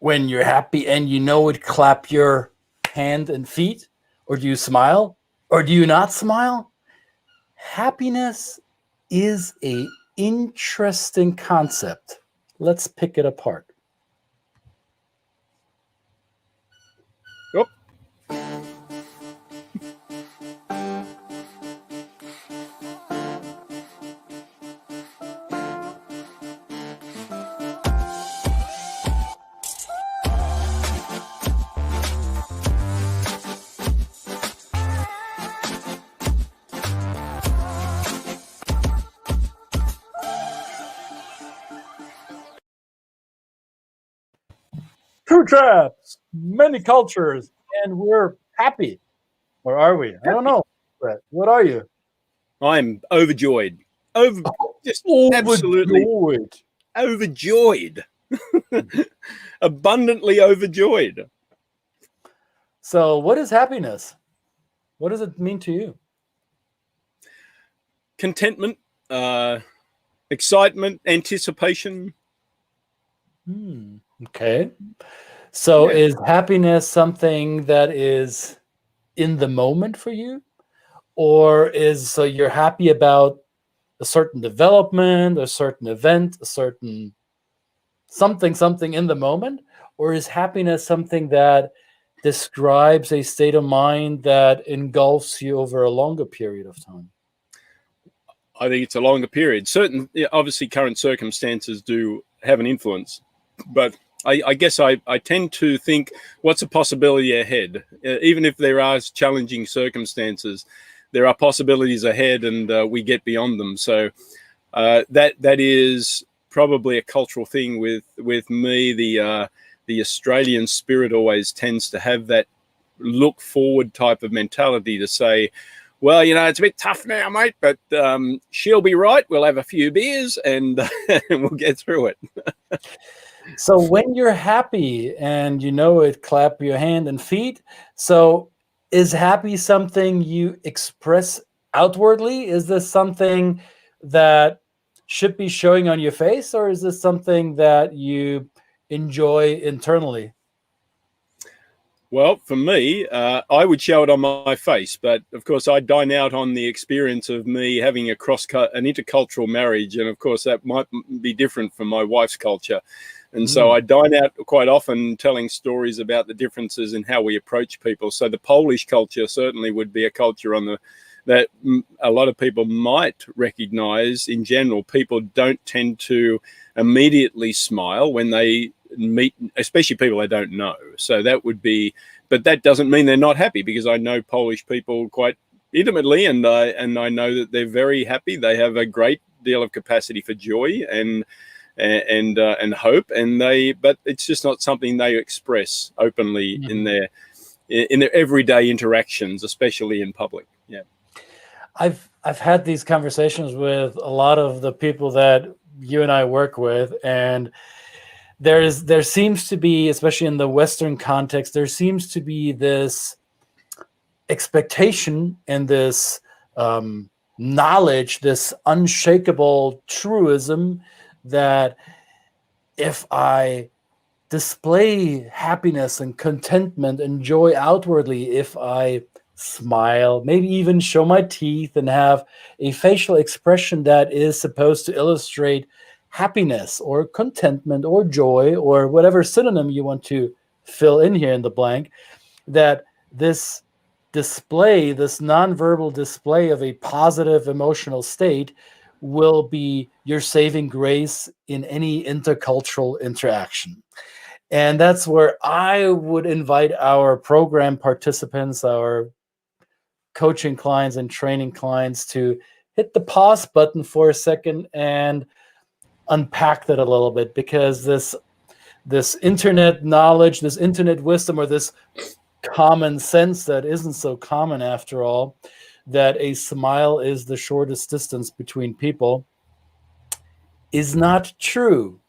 when you're happy and you know it, clap your hand and feet? Or do you smile? Or do you not smile? Happiness is a interesting concept. Let's pick it apart. Oh. Two traps, many cultures, and we're happy. Or are we? I don't know. Brett, what are you? I'm overjoyed. Just absolutely overjoyed. Abundantly overjoyed. So what is happiness? What does it mean to you? Contentment, excitement, anticipation. Okay. So is happiness something that is in the moment for you? Or is you're happy about a certain development, a certain event, a certain something in the moment? Or is happiness something that describes a state of mind that engulfs you over a longer period of time? I think it's a longer period. Obviously, current circumstances do have an influence, but I guess I tend to think, what's a possibility ahead? Even if there are challenging circumstances, there are possibilities ahead, and we get beyond them. So that is probably a cultural thing with me. The Australian spirit always tends to have that look forward type of mentality to say, well, it's a bit tough now, mate, but she'll be right. We'll have a few beers and we'll get through it. So when you're happy and you know it, clap your hand and feet. So is happy something you express outwardly? Is this something that should be showing on your face, or is this something that you enjoy internally? Well, for me, I would show it on my face, but of course I dine out on the experience of me having an intercultural marriage, and of course that might be different from my wife's culture. And so I dine out quite often telling stories about the differences in how we approach people. So the Polish culture certainly would be a culture that a lot of people might recognize. In general, people don't tend to immediately smile when they meet, especially people they don't know. So that would be, but that doesn't mean they're not happy, because I know Polish people quite intimately, and I know that they're very happy. They have a great deal of capacity for joy and hope, but it's just not something they express openly in their everyday interactions, especially in public. Yeah, I've had these conversations with a lot of the people that you and I work with, and there seems to be, especially in the Western context, there seems to be this expectation and this knowledge, this unshakable truism that if I display happiness and contentment and joy outwardly, if I smile, maybe even show my teeth and have a facial expression that is supposed to illustrate happiness or contentment or joy or whatever synonym you want to fill in here in the blank, that this display, this nonverbal display of a positive emotional state will be your saving grace in any intercultural interaction. And that's where I would invite our program participants, our coaching clients and training clients, to hit the pause button for a second and unpack that a little bit, because this internet knowledge, this internet wisdom, or this common sense that isn't so common after all, that a smile is the shortest distance between people, is not true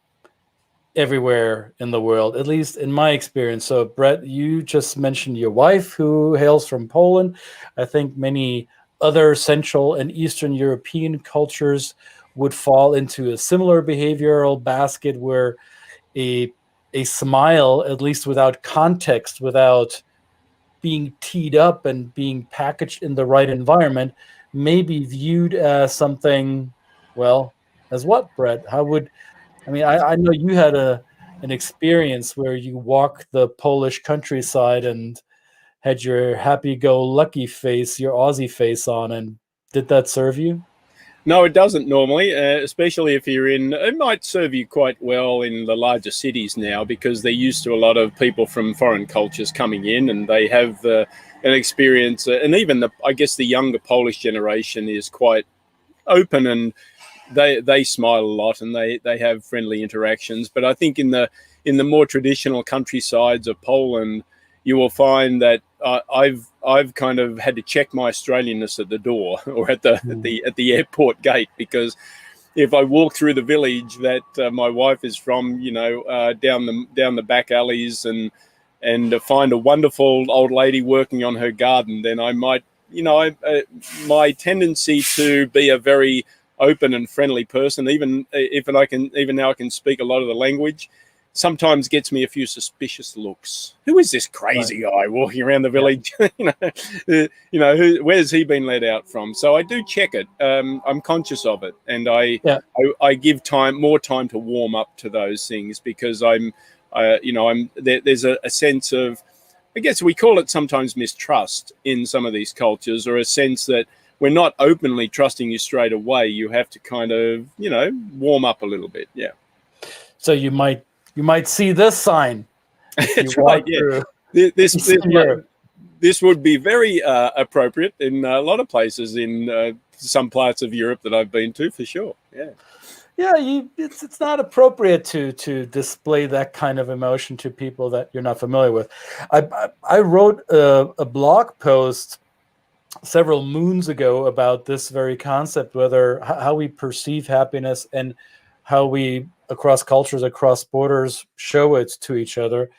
everywhere in the world, at least in my experience. So Brett, you just mentioned your wife, who hails from Poland. I think many other Central and Eastern European cultures would fall into a similar behavioral basket, where a a smile, at least without context, without being teed up and being packaged in the right environment, may be viewed as something, well, as what, Brett? I know you had an experience where you walked the Polish countryside and had your happy-go-lucky face, your Aussie face on, and did that serve you? No, it doesn't normally, especially if you're in, it might serve you quite well in the larger cities now, because they're used to a lot of people from foreign cultures coming in, and they have an experience, and even I guess the younger Polish generation is quite open, and they smile a lot, and they have friendly interactions. But I think in the more traditional countrysides of Poland, you will find that I've kind of had to check my Australianness at the door, or at the airport gate, because if I walk through the village that my wife is from, down the back alleys, and find a wonderful old lady working on her garden, then I might, my tendency to be a very open and friendly person, even now I can speak a lot of the language, sometimes gets me a few suspicious looks. Who is this crazy guy walking around the village? Where's he been let out from? So I do check it. I'm conscious of it, and I give more time to warm up to those things, because there's a sense of, I guess we call it sometimes mistrust in some of these cultures, or a sense that we're not openly trusting you straight away. You have to kind of, warm up a little bit. Yeah. So you might see this sign. That's right. Yeah. This would be very appropriate in a lot of places in some parts of Europe that I've been to, for sure. Yeah. Yeah, it's not appropriate to display that kind of emotion to people that you're not familiar with. I wrote a blog post several moons ago about this very concept, how we perceive happiness and how we, across cultures, across borders, show it to each other.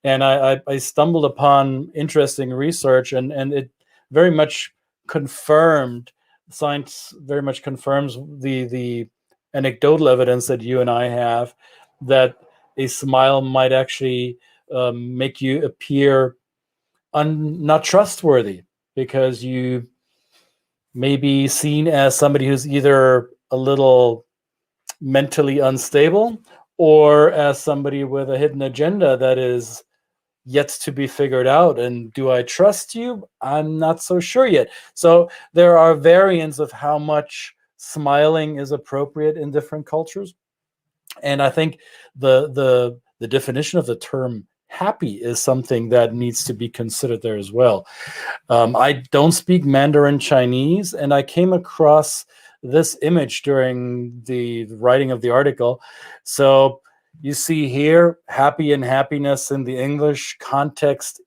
And I stumbled upon interesting research, and it very much confirmed, science very much confirms the anecdotal evidence that you and I have, that a smile might actually make you appear not trustworthy, because you may be seen as somebody who's either a little mentally unstable, or as somebody with a hidden agenda that is yet to be figured out. And do I trust you? I'm not so sure yet. So there are variants of how much smiling is appropriate in different cultures. And I think the definition of the term happy is something that needs to be considered there as well. I don't speak Mandarin Chinese, and I came across this image during the writing of the article. So you see here, happy and happiness in the English context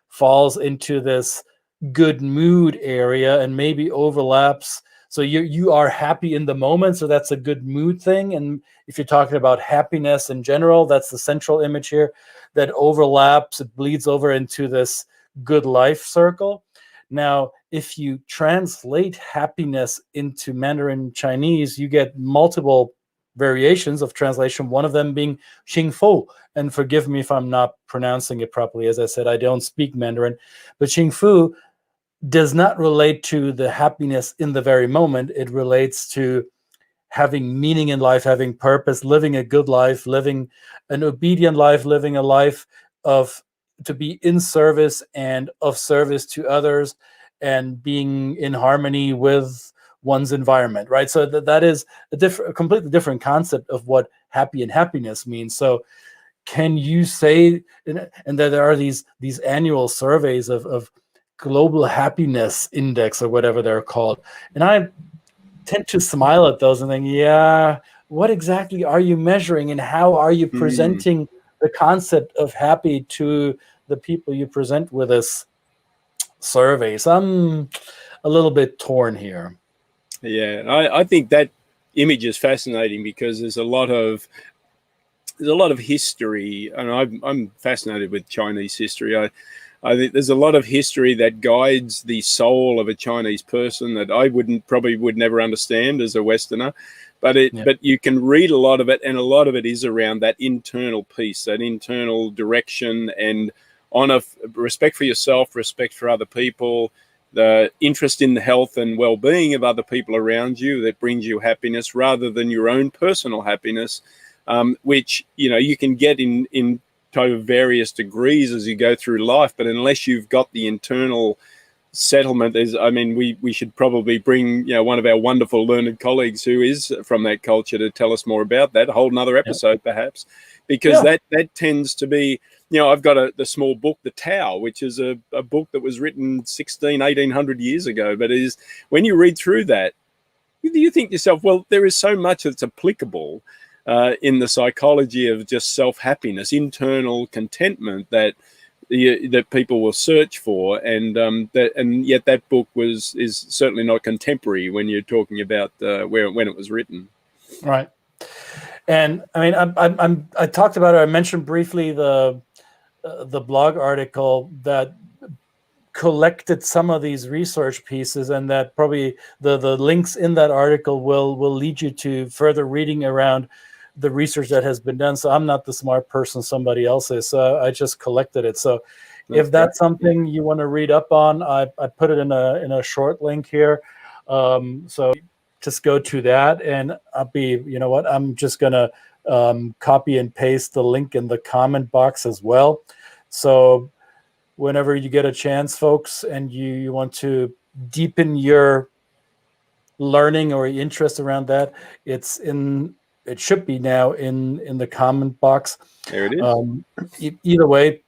falls into this good mood area, and maybe overlaps. So you are happy in the moment, so that's a good mood thing. And if you're talking about happiness in general, that's the central image here that overlaps, it bleeds over into this good life circle. Now, if you translate happiness into Mandarin Chinese, you get multiple variations of translation, one of them being Xingfu. And forgive me if I'm not pronouncing it properly. As I said, I don't speak Mandarin, but Xingfu does not relate to the happiness in the very moment. It relates to having meaning in life, having purpose, living a good life, living an obedient life, living a life to be in service and of service to others, and being in harmony with one's environment, right? So that is a completely different concept of what happy and happiness means. So can you say, and there are these annual surveys of global happiness index, or whatever they're called, and I tend to smile at those and think, yeah, what exactly are you measuring, and how are you presenting the concept of happy to the people you present with this survey? So I'm a little bit torn here. Yeah, I think that image is fascinating, because there's a lot of history, and I'm fascinated with Chinese history. I think there's a lot of history that guides the soul of a Chinese person that I probably would never understand as a Westerner. But you can read a lot of it, and a lot of it is around that internal peace, that internal direction, and honor, respect for yourself, respect for other people, the interest in the health and well-being of other people around you that brings you happiness rather than your own personal happiness, which you can get in to various degrees as you go through life. But unless you've got the internal settlement, we should probably bring one of our wonderful learned colleagues who is from that culture to tell us more about that, a whole nother episode perhaps, because that tends to be, I've got the small book, the 𝙬, which is a book that was written 1800 years ago, but when you read through that, you think to yourself, well, there is so much that's applicable in the psychology of just self-happiness, internal contentment that people will search for, and yet that book is certainly not contemporary when you're talking about when it was written. Right. And I mean, I talked about it. I mentioned briefly the blog article that collected some of these research pieces, and that probably the links in that article will lead you to further reading around the research that has been done. So I'm not the smart person, somebody else is. I just collected it. So if that's something you want to read up on, I put it in a short link here. So just go to that, and I'm just gonna copy and paste the link in the comment box as well. So whenever you get a chance, folks, and you want to deepen your learning or interest around that, it should be now in the comment box. There it is. Either way,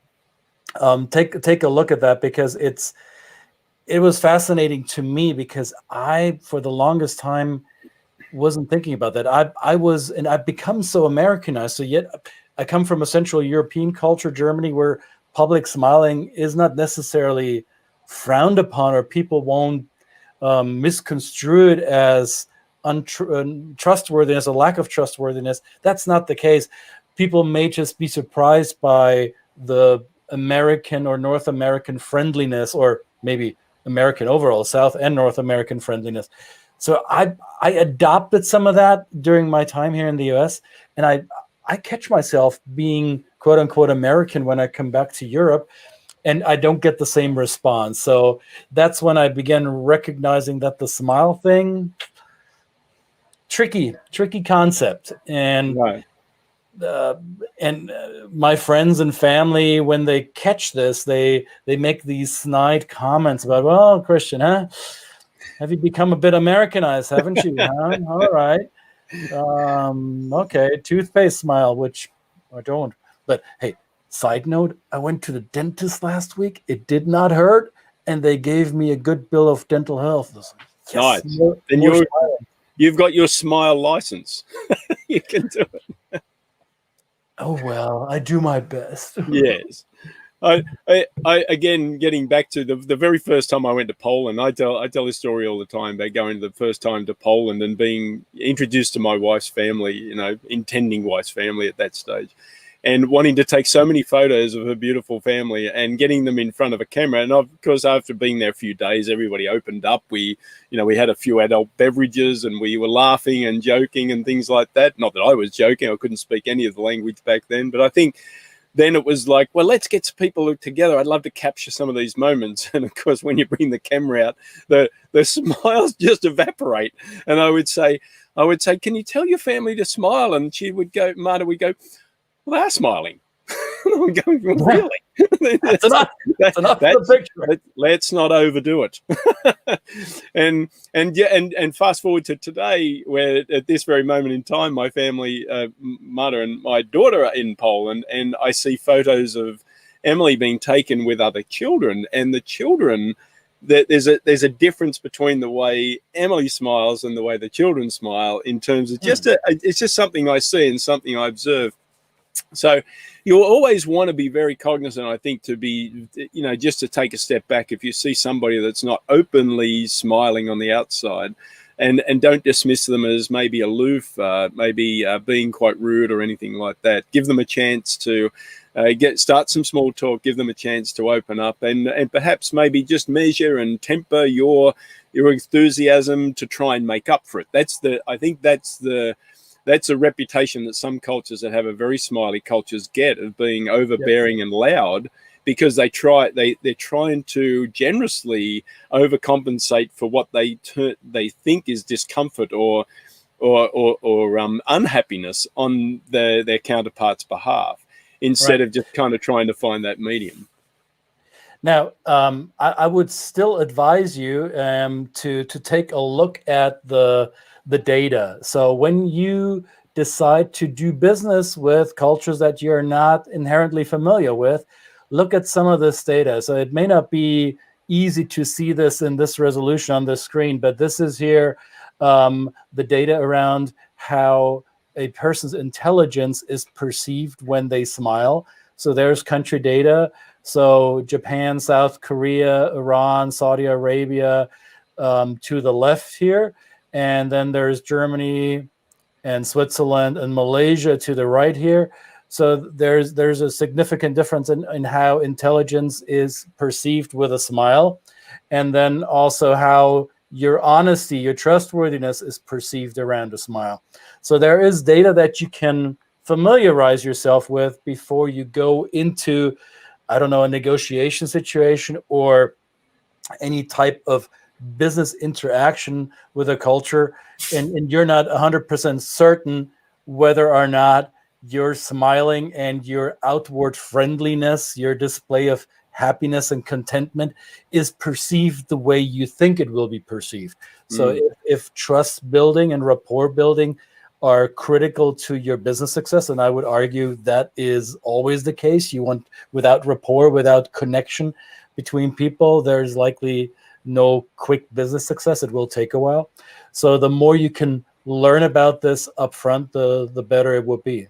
take a look at that, because it was fascinating to me, because I, for the longest time, wasn't thinking about that. I've become so Americanized. So yet I come from a Central European culture, Germany, where public smiling is not necessarily frowned upon, or people won't misconstrue it as untrustworthiness, a lack of trustworthiness. That's not the case. People may just be surprised by the American or North American friendliness, or maybe American overall, South and North American friendliness. So I adopted some of that during my time here in the US, and I catch myself being quote unquote American when I come back to Europe, and I don't get the same response. So that's when I began recognizing that the smile thing, tricky concept. And right. My friends and family, when they catch this, they make these snide comments about, well, Christian, have you become a bit Americanized, haven't you? All right. Okay, toothpaste smile, which I don't. But hey, side note, I went to the dentist last week. It did not hurt, and they gave me a good bill of dental health. Nice. And you've got your smile license. You can do it. Oh, well, I do my best. Yes. I again, getting back to the very first time I went to Poland, I tell this story all the time about going the first time to Poland and being introduced to my wife's family, intending wife's family at that stage, and wanting to take so many photos of her beautiful family and getting them in front of a camera. And of course, after being there a few days, everybody opened up. We had a few adult beverages, and we were laughing and joking and things like that. Not that I was joking. I couldn't speak any of the language back then, but I think then it was like, well, let's get some people together. I'd love to capture some of these moments. And of course, when you bring the camera out, the smiles just evaporate. And I would say, can you tell your family to smile? And she would go, Marta would go, well, they're smiling. I'm going, well, really? That's enough for the picture. Let's not overdo it. and fast forward to today, where at this very moment in time, my family, Marta and my daughter, are in Poland, and I see photos of Emily being taken with other children, and the children, there's a difference between the way Emily smiles and the way the children smile, in terms of it's just something I see and something I observe. So you'll always want to be very cognizant, I think, to be, just to take a step back. If you see somebody that's not openly smiling on the outside, and don't dismiss them as maybe aloof, maybe being quite rude or anything like that. Give them a chance to start some small talk, give them a chance to open up, and perhaps maybe just measure and temper your enthusiasm to try and make up for it. I think that's a reputation that some cultures that have a very smiley cultures get, of being overbearing and loud, because they're trying to generously overcompensate for what they think is discomfort or unhappiness on their counterpart's behalf, instead of just kind of trying to find that medium. Now, I would still advise you to take a look at the data. So when you decide to do business with cultures that you're not inherently familiar with, look at some of this data. So it may not be easy to see this in this resolution on the screen, but this is here the data around how a person's intelligence is perceived when they smile. So there's country data. So Japan, South Korea, Iran, Saudi Arabia to the left here. And then there's Germany and Switzerland and Malaysia to the right here. So there's a significant difference in how intelligence is perceived with a smile. And then also how your honesty, your trustworthiness is perceived around a smile. So there is data that you can familiarize yourself with before you go into, I don't know, a negotiation situation or any type of business interaction with a culture, and you're not 100% certain whether or not your smiling and your outward friendliness, your display of happiness and contentment is perceived the way you think it will be perceived. So if trust building and rapport building are critical to your business success, and I would argue that is always the case. You want, without rapport, without connection between people, there's likely no quick business success. It will take a while. So the more you can learn about this upfront, the better it will be.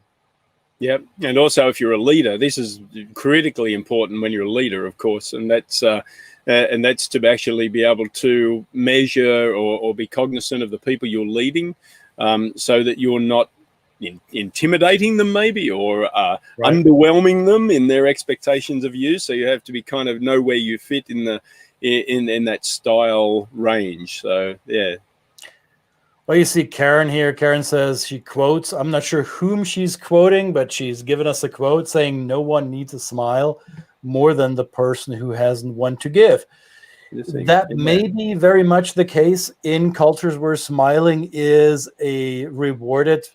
Yep. And also, if you're a leader, this is critically important when you're a leader, of course, and that's to actually be able to measure or be cognizant of the people you're leading, so that you're not intimidating them maybe, or underwhelming them in their expectations of you. So you have to be kind of know where you fit in that style range. So yeah. Well, you see Karen here. Karen says she quotes, I'm not sure whom she's quoting, but she's given us a quote saying, "No one needs a smile more than the person who hasn't one to give." That may be very much the case in cultures where smiling is a rewarded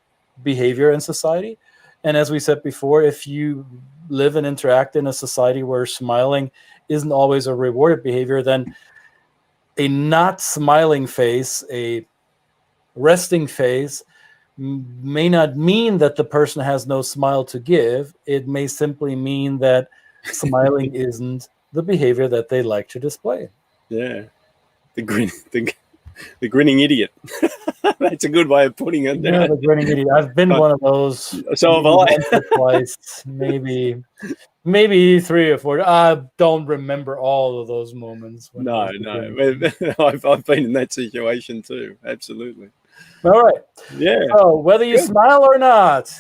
behavior in society. And as we said before, if you live and interact in a society where smiling isn't always a rewarded behavior, then a not smiling face, a resting face, may not mean that the person has no smile to give. It may simply mean that smiling isn't the behavior that they like to display. Yeah, the grinning idiot. That's a good way of putting it. Yeah, the grinning idiot. I've been one of those. So have I. Once or twice, maybe 3 or 4. I don't remember all of those moments. No. I've been in that situation too. Absolutely. All right. Yeah. So whether you smile or not,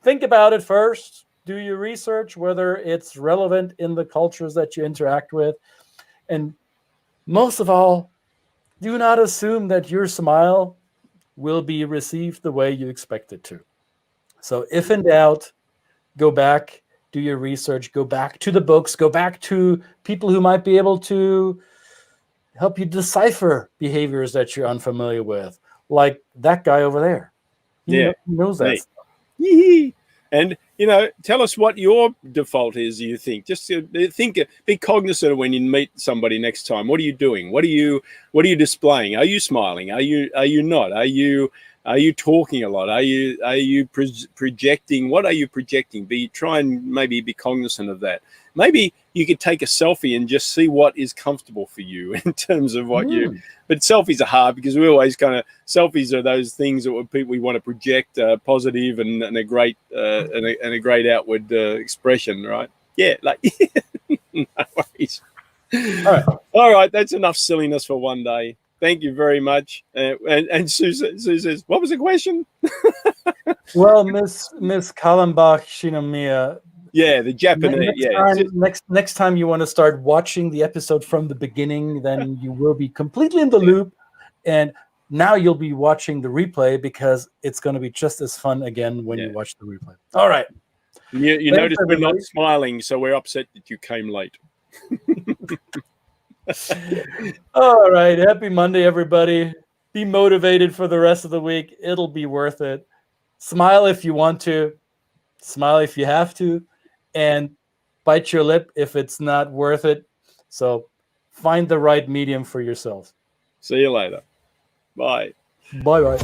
think about it first. Do your research, whether it's relevant in the cultures that you interact with. And most of all, do not assume that your smile will be received the way you expect it to. So if in doubt, go back, do your research, go back to the books, go back to people who might be able to help you decipher behaviors that you're unfamiliar with, like that guy over there. He knows that stuff. And, tell us what your default is, you think. Just be cognizant of when you meet somebody next time. What are you doing? What are you displaying? Are you smiling? Are you not? Are you talking a lot? Are you projecting? What are you projecting? Try and maybe be cognizant of that. Maybe you could take a selfie and just see what is comfortable for you in terms of what you. But selfies are hard because we always selfies are those things that we want to project positive and a great and a great outward expression, right? Yeah, no worries. All right, that's enough silliness for one day. Thank you very much. And Sue says, what was the question? Well, Miss Kallenbach Shinomiya. Yeah, the Japanese. Next time you want to start watching the episode from the beginning, then you will be completely in the loop. And now you'll be watching the replay because it's going to be just as fun again when you watch the replay. All right. You notice we're not smiling, so we're upset that you came late. All right. Happy Monday, everybody. Be motivated for the rest of the week. It'll be worth it. Smile if you want to. Smile if you have to. And bite your lip if it's not worth it. So find the right medium for yourself. See you later. Bye. Bye-bye.